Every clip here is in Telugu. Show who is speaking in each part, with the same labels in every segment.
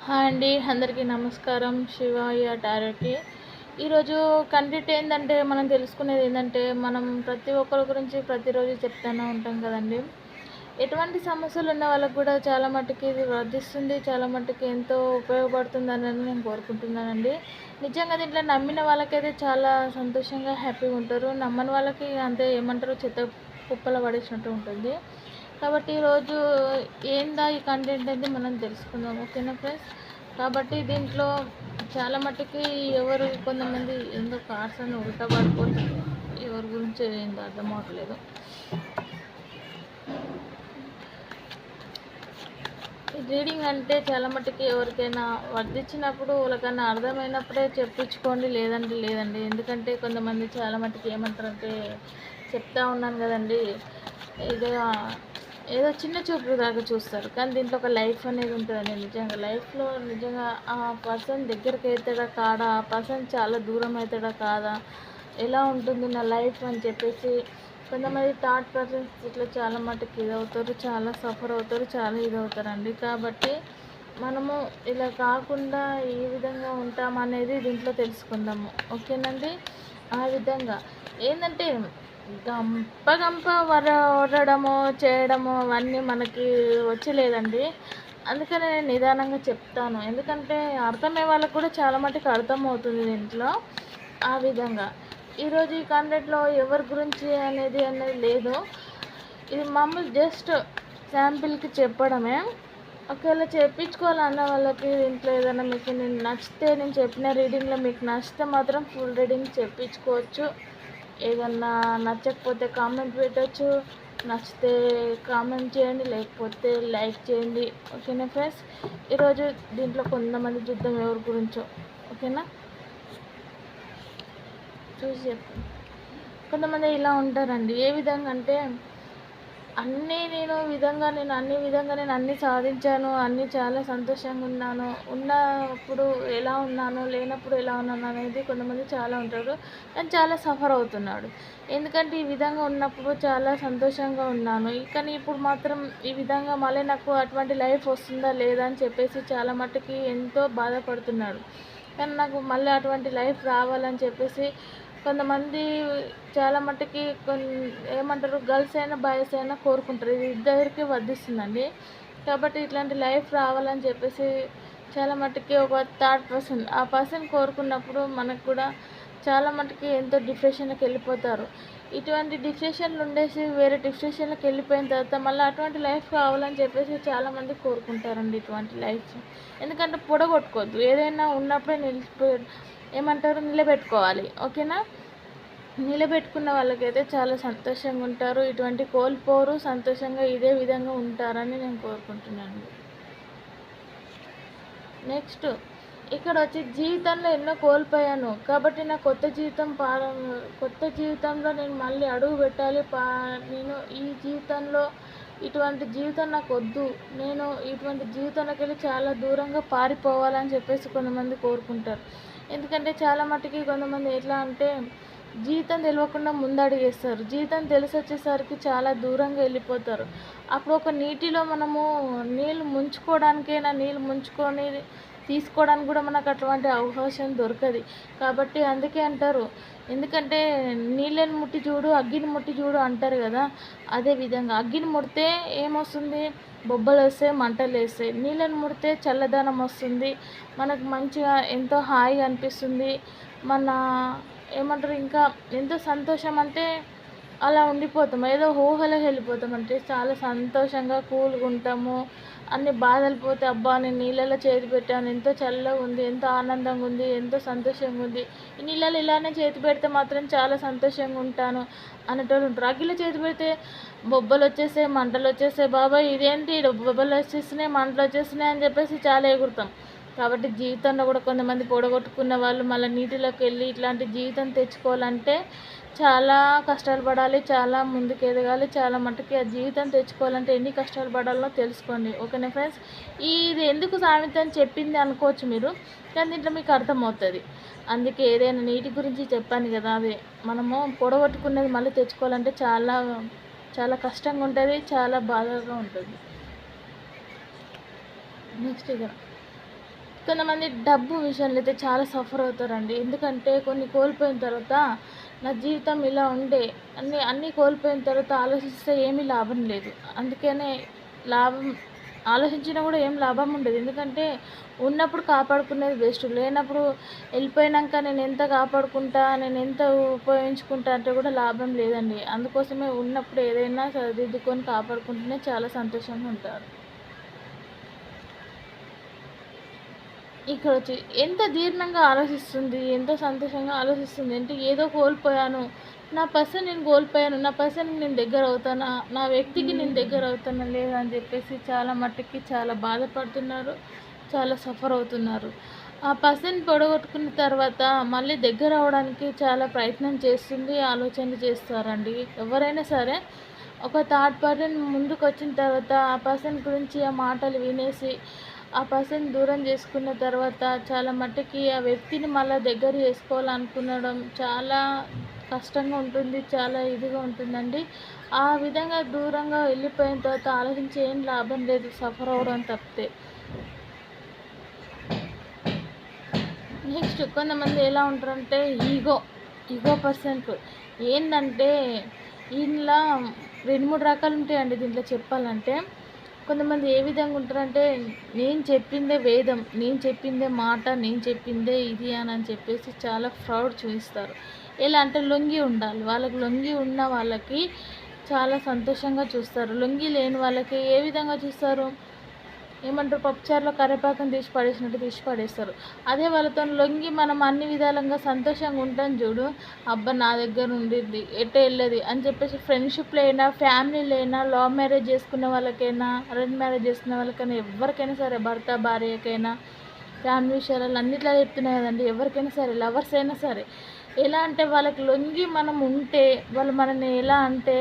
Speaker 1: హాయ్ అండి, అందరికీ నమస్కారం. శివయ్య టారోట్‌కి. ఈరోజు కంటెంట్ ఏందంటే, మనం తెలుసుకునేది ఏందంటే, మనం ప్రతి ఒక్కరి గురించి ప్రతిరోజు చెప్తూనే ఉంటాం కదండీ! ఎటువంటి సమస్యలు ఉన్న వాళ్ళకి కూడా చాలా మట్టుకి ఇది వర్తిస్తుంది. చాలా మట్టుకి ఎంతో ఉపయోగపడుతుందని నేను కోరుకుంటున్నానండి. నిజంగా దీంట్లో నమ్మిన వాళ్ళకైతే చాలా సంతోషంగా, హ్యాపీగా ఉంటారు. నమ్మని వాళ్ళకి అంతే ఏమంటారు, చెత్త కుప్పలో పడేసినట్టు ఉంటుంది. కాబట్టి ఈరోజు ఏందా ఈ కంటెంట్ అనేది మనం తెలుసుకుందాం. ఓకేనా ఫ్రెండ్స్? కాబట్టి దీంట్లో చాలా మట్టుకి కొంతమంది ఏందో కార్స్ అని ఉల్టా పడిపోతుంది. ఎవరి గురించి ఏందో అర్థం అవ్వట్లేదు. రీడింగ్ అంటే చాలా మట్టుకి ఎవరికైనా వర్తించినప్పుడు, వాళ్ళకన్నా అర్థమైనప్పుడే చెప్పించుకోండి, లేదంటే లేదండి. ఎందుకంటే కొంతమంది చాలా మట్టుకి ఏమంటారంటే, చెప్తా ఉన్నాను కదండి, ఏదో ఏదో చిన్న చూపు దాకా చూస్తారు. కానీ దీంట్లో ఒక లైఫ్ అనేది ఉంటుందండి. నిజంగా లైఫ్లో నిజంగా ఆ పర్సన్ దగ్గరికి అవుతాడా కాడా, ఆ పర్సన్ చాలా దూరం అవుతాడా కాదా, ఎలా ఉంటుంది నా లైఫ్ అని చెప్పేసి కొంతమంది థర్డ్ పర్సన్స్ ఇట్లా చాలా మటుకు ఇదవుతారు, చాలా సఫర్ అవుతారు, చాలా ఇదవుతారండి. కాబట్టి మనము ఇలా కాకుండా ఏ విధంగా ఉంటామనేది దీంట్లో తెలుసుకుందాము. ఓకేనండి? ఆ విధంగా ఏంటంటే గంప వరడము చేయడము అవన్నీ మనకి వచ్చలేదండి. అందుకనే నేను నిదానంగా చెప్తాను. ఎందుకంటే అర్థమయ్యే వాళ్ళకు కూడా చాలా మటుకు అర్థమవుతుంది దీంట్లో. ఆ విధంగా ఈరోజు ఈ కంటెంట్లో ఎవరి గురించి అనేది లేదు. ఇది మామూలు జస్ట్ శాంపిల్కి చెప్పడమే. ఒకవేళ చేయించుకోవాలన్న వాళ్ళకి దీంట్లో ఏదైనా మీకు నేను నచ్చితే, నేను చెప్పిన రీడింగ్లో మీకు నచ్చితే మాత్రం ఫుల్ రీడింగ్ చెప్పించుకోవచ్చు. ఏదన్నా నచ్చకపోతే కామెంట్ పెట్టచ్చు, నచ్చితే కామెంట్ చేయండి, లేకపోతే లైక్ చేయండి. ఓకేనా ఫ్రెండ్స్? ఈరోజు దీంట్లో కొంతమంది చూద్దాం ఎవరి గురించో. ఓకేనా? చూసి చెప్పండి. కొంతమంది ఇలా ఉంటారండి. ఏ విధంగా అంటే, నేను అన్నీ సాధించాను, అన్నీ చాలా సంతోషంగా ఉన్నాను, ఉన్నప్పుడు ఎలా ఉన్నాను, లేనప్పుడు ఎలా ఉన్నాను అనేది కొంతమంది చాలా ఉంటారు. కానీ చాలా సఫర్ అవుతున్నాడు. ఎందుకంటే ఈ విధంగా ఉన్నప్పుడు చాలా సంతోషంగా ఉన్నాను, కానీ ఇప్పుడు మాత్రం ఈ విధంగా మళ్ళీ నాకు అటువంటి లైఫ్ వస్తుందా లేదా అని చెప్పేసి చాలా మట్టుకి ఎంతో బాధపడుతున్నాడు. కానీ నాకు మళ్ళీ అటువంటి లైఫ్ రావాలని చెప్పేసి కొంతమంది చాలా మట్టుకి ఏమంటారు, గర్ల్స్ అయినా బాయ్స్ అయినా కోరుకుంటారు. ఇది ఇద్దరికి వర్తిస్తుందండి. కాబట్టి ఇట్లాంటి లైఫ్ రావాలని చెప్పేసి చాలా మట్టుకి ఒక థర్డ్ పర్సన్ ఆ పర్సన్ కోరుకున్నప్పుడు మనకు కూడా చాలా మట్టుకి ఎంతో డిప్రెషన్కి వెళ్ళిపోతారు. ఇటువంటి డిప్రెషన్లు ఉండేసి వేరే డిప్రెషన్లకు వెళ్ళిపోయిన తర్వాత మళ్ళీ అటువంటి లైఫ్ కావాలని చెప్పేసి చాలామంది కోరుకుంటారండి ఇటువంటి లైఫ్. ఎందుకంటే పొడగొట్టుకోవద్దు, ఏదైనా ఉన్నప్పుడే నిలబెట్టుకోవాలి. ఓకేనా? నిలబెట్టుకున్న వాళ్ళకైతే చాలా సంతోషంగా ఉంటారు. ఇటువంటి కోల్పోరు, సంతోషంగా ఇదే విధంగా ఉంటారని నేను కోరుకుంటున్నాను. నెక్స్ట్ ఇక్కడ వచ్చి జీవితంలో ఎన్నో కోల్పోయాను, కాబట్టి నా కొత్త జీవితంలో నేను మళ్ళీ అడుగు పెట్టాలి. నేను ఈ జీవితంలో ఇటువంటి జీవితం నాకు వద్దు, నేను ఇటువంటి జీవితంలోకి వెళ్ళి చాలా దూరంగా పారిపోవాలని చెప్పేసి కొంతమంది కోరుకుంటారు. ఎందుకంటే చాలా మట్టుకి కొంతమంది ఎట్లా అంటే, జీవితం తెలియకుండా ముందడుగేస్తారు. జీవితం తెలిసి వచ్చేసరికి చాలా దూరంగా వెళ్ళిపోతారు. అప్పుడు ఒక నీటిలో మనము నీళ్ళు ముంచుకొని తీసుకోవడానికి కూడా మనకు అటువంటి అవకాశం దొరకదు. కాబట్టి అందుకే అంటారు, ఎందుకంటే నీళ్ళని ముట్టి చూడు, అగ్గిని ముట్టి చూడు అంటారు కదా. అదేవిధంగా అగ్గిని ముడితే ఏమొస్తుంది, బొబ్బలు వస్తాయి, మంటలు వేస్తాయి. నీళ్ళని ముడితే చల్లదనం వస్తుంది, మనకు మంచిగా ఎంతో హాయిగా అనిపిస్తుంది. మన ఏమంటారు, ఇంకా ఎంతో సంతోషం అంటే అలా ఉండిపోతాం, ఏదో ఊహలోకి వెళ్ళిపోతాం. అంటే చాలా సంతోషంగా కూల్గా ఉంటాము. అన్ని బాధలు పోతే, అబ్బా నేను నీళ్ళలో చేతి పెట్టాను, ఎంతో చల్లగా ఉంది, ఎంతో ఆనందంగా ఉంది, ఎంతో సంతోషంగా ఉంది, ఈ నీళ్ళలో ఇలానే చేతి పెడితే మాత్రం చాలా సంతోషంగా ఉంటాను అనేటోళ్ళు ఉంటారు. అగ్గిలో చేతి పెడితే బొబ్బలు వచ్చేసాయి, మంటలు వచ్చేసాయి, బాబాయ్ ఇదేంటి బొబ్బలు వచ్చేస్తున్నాయి, మంటలు వచ్చేస్తున్నాయి అని చెప్పేసి చాలా ఎగురుతాం. కాబట్టి జీవితంలో కూడా కొంతమంది పొడగొట్టుకున్న వాళ్ళు మళ్ళీ నీటిలోకి వెళ్ళి ఇట్లాంటి జీవితం తెచ్చుకోవాలంటే చాలా కష్టాలు పడాలి, చాలా ముందుకు ఎదగాలి. చాలా మట్టుకి ఆ జీవితం తెచ్చుకోవాలంటే ఎన్ని కష్టాలు పడాలో తెలుసుకోండి. ఓకేనా ఫ్రెండ్స్? ఇది ఎందుకు సామెత అని చెప్పింది అనుకోవచ్చు మీరు, కానీ దీంట్లో మీకు అర్థమవుతుంది. అందుకే ఏదైనా నీటి గురించి చెప్పాను కదా, అదే మనము పొడగొట్టుకున్నది మళ్ళీ తెచ్చుకోవాలంటే చాలా చాలా కష్టంగా ఉంటుంది, చాలా బాధగా ఉంటుంది. నెక్స్ట్ ఇక కొంతమంది డబ్బు విషయంలో అయితే చాలా సఫర్ అవుతారండి. ఎందుకంటే కొన్ని కోల్పోయిన తర్వాత నా జీవితం ఇలా ఉండే అన్నీ కోల్పోయిన తర్వాత ఆలోచిస్తే ఏమీ లాభం లేదు. అందుకనే లాభం ఆలోచించినా కూడా ఏం లాభం ఉండదు. ఎందుకంటే ఉన్నప్పుడు కాపాడుకునేది బెస్ట్. లేనప్పుడు వెళ్ళిపోయినాక నేను ఎంత కాపాడుకుంటా, నేను ఎంత ఉపయోగించుకుంటా అంటే కూడా లాభం లేదండి. అందుకోసమే ఉన్నప్పుడు ఏదైనా సరిదిద్దుకొని కాపాడుకుంటేనే చాలా సంతోషంగా ఉంటారు. ఇక్కడొచ్చి ఎంత దీర్ఘంగా ఆలోచిస్తుంది, ఎంతో సంతోషంగా ఆలోచిస్తుంది. అంటే ఏదో కోల్పోయాను, నా పర్సన్ నేను కోల్పోయాను, నా పర్సన్‌కి నేను దగ్గరవుతానా, నా వ్యక్తికి నేను దగ్గరవుతానా లేదా అని చెప్పేసి చాలా మట్టుకి చాలా బాధపడుతున్నారు. చాలా సఫర్ అవుతున్నారు. ఆ పర్సన్ పొడగొట్టుకున్న తర్వాత మళ్ళీ దగ్గరవ్వడానికి చాలా ప్రయత్నం చేస్తుంది, ఆలోచనలు చేస్తారండి. ఎవరైనా సరే ఒక థర్డ్ పర్సన్ ముందుకొచ్చిన తర్వాత ఆ పర్సన్ గురించి ఆ మాటలు వినేసి ఆ పర్సన్ దూరం చేసుకున్న తర్వాత చాలా మట్టుకి ఆ వ్యక్తిని మళ్ళీ దగ్గర చేసుకోవాలనుకునడం చాలా కష్టంగా ఉంటుంది. చాలా ఇదిగా ఉంటుందండి. ఆ విధంగా దూరంగా వెళ్ళిపోయిన తర్వాత ఆలోచించి ఏం లాభం లేదు, సఫర్ అవ్వడం తప్పితే. నెక్స్ట్ కొంతమంది ఎలా ఉంటారంటే ఈగో పర్సన్స్ ఏంటంటే ఇందులో 2, 3 రకాలు ఉంటాయండి దీంట్లో చెప్పాలంటే. కొంతమంది ఏ విధంగా ఉంటారంటే నేను చెప్పిందే వేదం, నేను చెప్పిందే మాట, నేను చెప్పిందే ఇది అని చెప్పేసి చాలా ఫ్రౌడ్ చూపిస్తారు. ఎలా అంటే లొంగి ఉండాలి, వాళ్ళకి లొంగి ఉన్న వాళ్ళకి చాలా సంతోషంగా చూస్తారు. లొంగి లేని వాళ్ళకి ఏ విధంగా చూస్తారు, ఏమంటారు, పప్పుచారులో కరివేపాకుని తీసి పడేసినట్టు తీసి పడేస్తారు. అదే వాళ్ళతో లొంగి మనం అన్ని విధాలుగా సంతోషంగా ఉంటాం చూడు, అబ్బా నా దగ్గర ఉండిద్ది ఎటు వెళ్ళదు అని చెప్పేసి ఫ్రెండ్షిప్లో అయినా, ఫ్యామిలీలో అయినా, లవ్ మ్యారేజ్ చేసుకున్న వాళ్ళకైనా, అరేంజ్ మ్యారేజ్ చేసుకున్న వాళ్ళకైనా, ఎవరికైనా సరే, భర్త భార్యకైనా, ఫ్యామిలీ విషయాలలో అన్నిట్లా చెప్తున్నాయి కదండి. ఎవరికైనా సరే, లవర్స్ అయినా సరే, ఎలా అంటే వాళ్ళకి లొంగి మనం ఉంటే వాళ్ళు మనల్ని ఎలా అంటే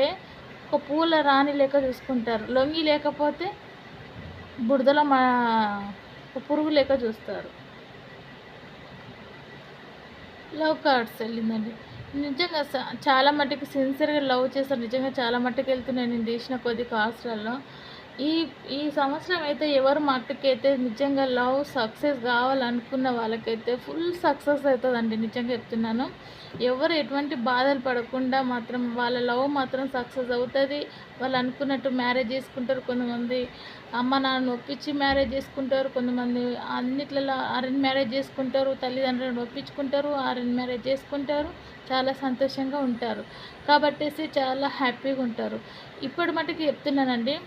Speaker 1: ఒక పూల రాణి లెక్క చూసుకుంటారు. లొంగి లేకపోతే బురదలో పురుగు లెక్క చూస్తారు. లవ్ కార్డ్స్ వెళ్ళిందండి. నిజంగా చాలా మట్టుకు సిన్సియర్గా లవ్ చేస్తారు. నిజంగా చాలా మట్టుకు వెళ్తున్నాయి నేను తీసిన కొద్ది కార్డ్స్లలో. ఈ ఈ సంవత్సరం అయితే ఎవరు మట్టుకైతే నిజంగా లవ్ సక్సెస్ కావాలనుకున్న వాళ్ళకైతే ఫుల్ సక్సెస్ అవుతుందండి. నిజంగా చెప్తున్నాను. ఎవరు ఎటువంటి బాధలు పడకుండా మాత్రం వాళ్ళ లవ్ మాత్రం సక్సెస్ అవుతుంది. వాళ్ళు అనుకున్నట్టు మ్యారేజ్ చేసుకుంటారు. కొంతమంది అమ్మ నాన్న ఒప్పించి మ్యారేజ్ చేసుకుంటారు. కొంతమంది అన్నిట్లలో అరేంజ్ మ్యారేజ్ చేసుకుంటారు. తల్లిదండ్రులను ఒప్పించుకుంటారు, అరేంజ్ మ్యారేజ్ చేసుకుంటారు. చాలా సంతోషంగా ఉంటారు. కాబట్టేసి చాలా హ్యాపీగా ఉంటారు. ఇప్పుడు మటుకు చెప్తున్నానండి,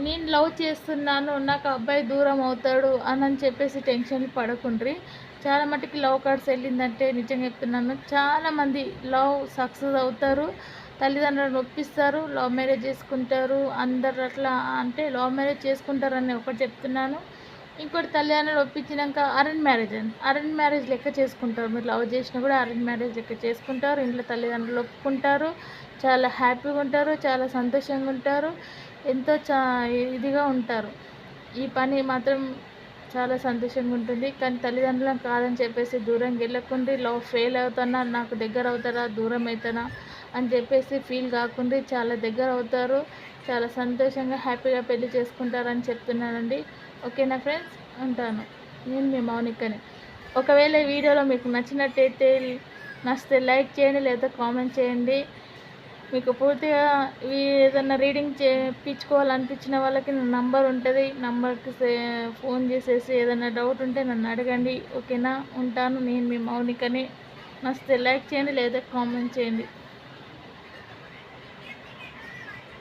Speaker 1: నేను లవ్ చేస్తున్నాను, నాకు అబ్బాయి దూరం అవుతాడు అని చెప్పేసి టెన్షన్ పడకుండ్రి. చాలా మట్టుకు లవ్ కార్డ్స్ వెళ్ళిందంటే నిజంగా చెప్తున్నాను, చాలామంది లవ్ సక్సెస్ అవుతారు, తల్లిదండ్రులను ఒప్పిస్తారు, లవ్ మ్యారేజ్ చేసుకుంటారు. అందరు అట్లా అంటే లవ్ మ్యారేజ్ చేసుకుంటారని ఒకటి చెప్తున్నాను. ఇంకోటి తల్లిదండ్రులు ఒప్పించినాక అరేంజ్ మ్యారేజ్ లెక్క చేసుకుంటారు. మీరు లవ్ చేసినా కూడా అరేంజ్ మ్యారేజ్ లెక్క చేసుకుంటారు. ఇంట్లో తల్లిదండ్రులు ఒప్పుకుంటారు, చాలా హ్యాపీగా ఉంటారు, చాలా సంతోషంగా ఉంటారు, ఎంతో ఇదిగా ఉంటారు. ఈ పని మాత్రం చాలా సంతోషంగా ఉంటుంది. కానీ తల్లిదండ్రులను కాదని చెప్పేసి దూరంగా వెళ్ళకుండా లవ్ ఫెయిల్ అవుతానా, నాకు దగ్గర అవుతారా, దూరం అవుతానా అని చెప్పేసి ఫీల్ కాకుండా చాలా దగ్గర అవుతారు, చాలా సంతోషంగా హ్యాపీగా పెళ్లి చేసుకుంటారని చెప్తున్నానండి. ఓకేనా ఫ్రెండ్స్, ఉంటాను. నేను మీ మౌనికని. ఒకవేళ ఈ వీడియోలో మీకు నచ్చితే లైక్ చేయండి, లేదా కామెంట్ చేయండి. మీకు పూర్తిగా ఏదైనా రీడింగ్ చేయించుకోవాలనిపించిన వాళ్ళకి నా నంబర్ ఉంటుంది. నంబర్కి ఫోన్ చేసేసి ఏదైనా డౌట్ ఉంటే నన్ను అడగండి. ఓకేనా, ఉంటాను. నేను మీ మౌనికని. లైక్ చేయండి లేదా కామెంట్ చేయండి.